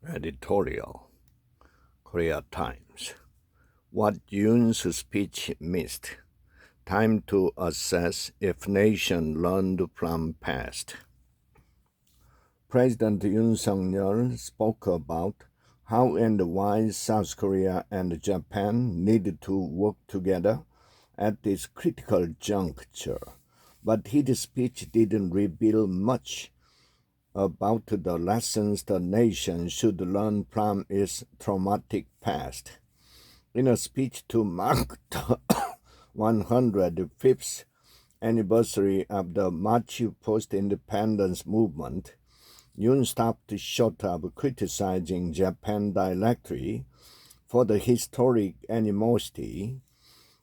Editorial, Korea Times. What Yoon's speech missed. Time to assess if nation learned from past. President 윤석열 spoke about how and why South Korea and Japan needed to work together at this critical juncture, but his speech didn't reveal much about the lessons the nation should learn from its traumatic past. In a speech to mark the 105th anniversary of the March post-independence movement, Yoon stopped short of criticizing Japan directly for the historic animosity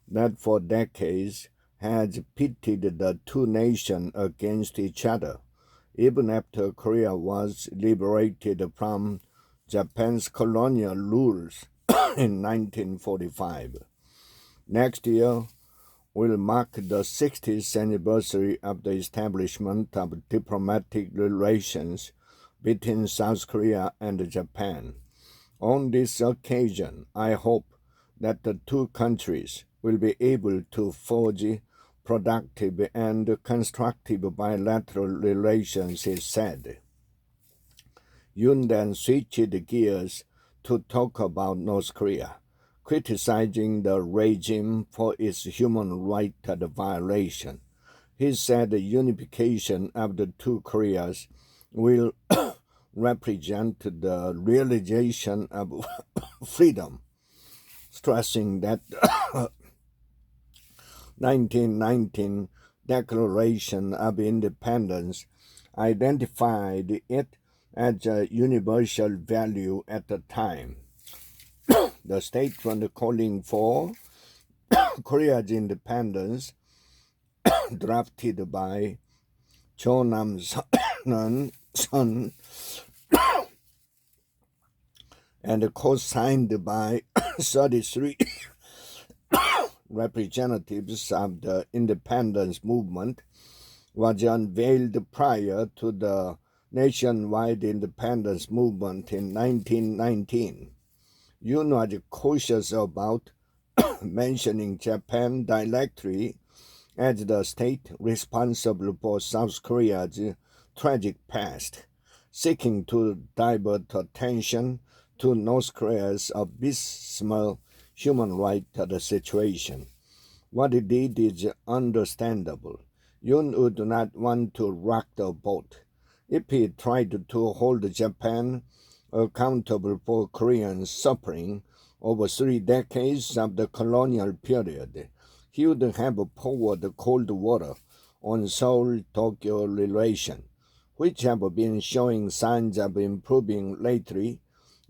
that for decades has pitted the two nations against each other, even after Korea was liberated from Japan's colonial rules in 1945. Next year will mark the 60th anniversary of the establishment of diplomatic relations between South Korea and Japan. On this occasion, I hope that the two countries will be able to forge productive and constructive bilateral relations, he said. Yoon then switched gears to talk about North Korea, criticizing the regime for its human rights violation. He said the unification of the two Koreas will represent the realization of freedom, stressing that 1919 Declaration of Independence identified it as a universal value at the time. The statement calling for Korea's independence, drafted by Cho Nam-son and co-signed by 33 representatives of the independence movement, was unveiled prior to the nationwide independence movement in 1919. Yoon was cautious about mentioning Japan directly as the state responsible for South Korea's tragic past, seeking to divert attention to North Korea's abysmal human rights situation. What he did is understandable. Yoon would not want to rock the boat. If he tried to hold Japan accountable for Korean suffering over 3 decades of the colonial period, he would have poured cold water on Seoul-Tokyo relations, which have been showing signs of improving lately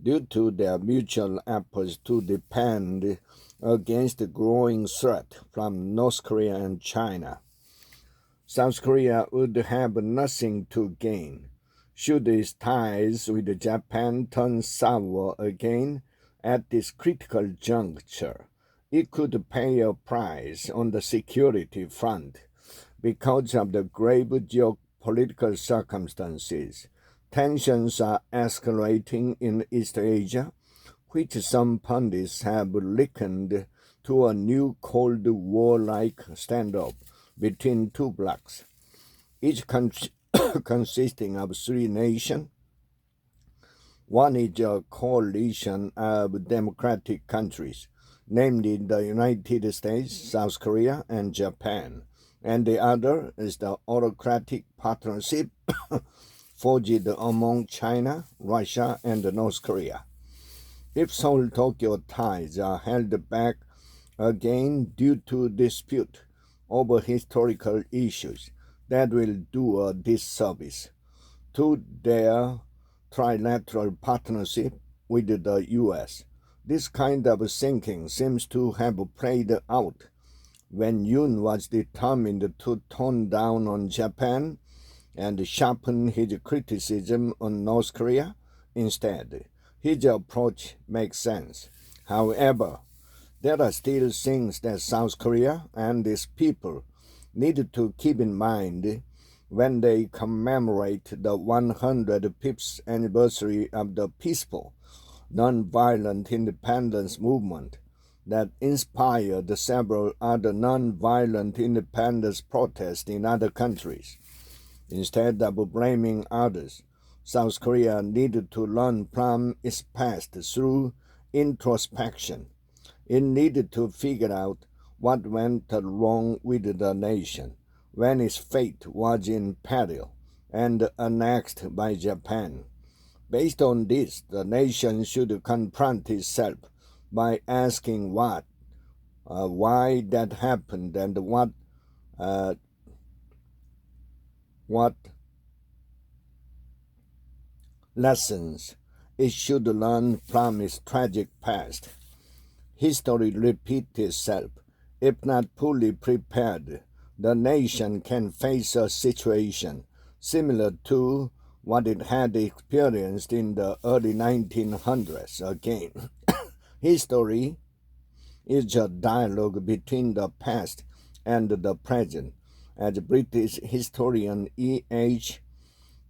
due to their mutual efforts to defend against the growing threat from North Korea and China. South Korea would have nothing to gain should its ties with Japan turn sour again at this critical juncture. It could pay a price on the security front because of the grave geopolitical circumstances. Tensions are escalating in East Asia, which some pundits have likened to a new Cold War-like standoff between two blocs, each consisting of 3 nations. One is a coalition of democratic countries, namely the United States, South Korea, and Japan, and the other is the autocratic partnership forged among China, Russia, and North Korea. If Seoul-Tokyo ties are held back again due to dispute over historical issues, that will do a disservice to their trilateral partnership with the U.S. This kind of thinking seems to have played out when Yoon was determined to tone down on Japan and sharpen his criticism on North Korea instead. His approach makes sense. However, there are still things that South Korea and its people need to keep in mind when they commemorate the 105th anniversary of the peaceful, nonviolent independence movement that inspired several other nonviolent independence protests in other countries. Instead of blaming others, South Korea needed to learn from its past through introspection. It needed to figure out what went wrong with the nation when its fate was in peril and annexed by Japan. Based on this, the nation should confront itself by asking why that happened, and what lessons it should learn from its tragic past. History repeats itself. If not fully prepared, the nation can face a situation similar to what it had experienced in the early 1900s again. History is a dialogue between the past and the present, as British historian E.H.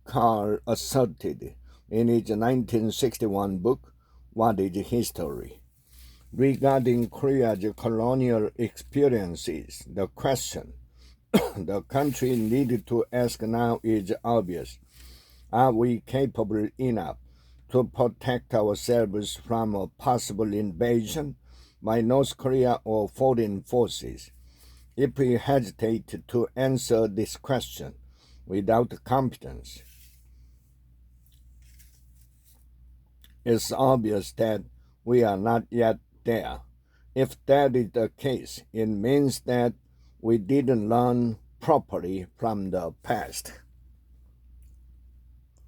Carr asserted in his 1961 book, What is History? Regarding Korea's colonial experiences, the question the country needed to ask now is obvious. Are we capable enough to protect ourselves from a possible invasion by North Korea or foreign forces? If we hesitate to answer this question without competence, it's obvious that we are not yet there. If that is the case, it means that we didn't learn properly from the past.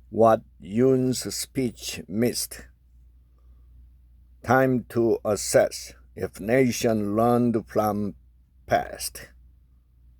What Yoon's speech missed. Time to assess if nation learned from past.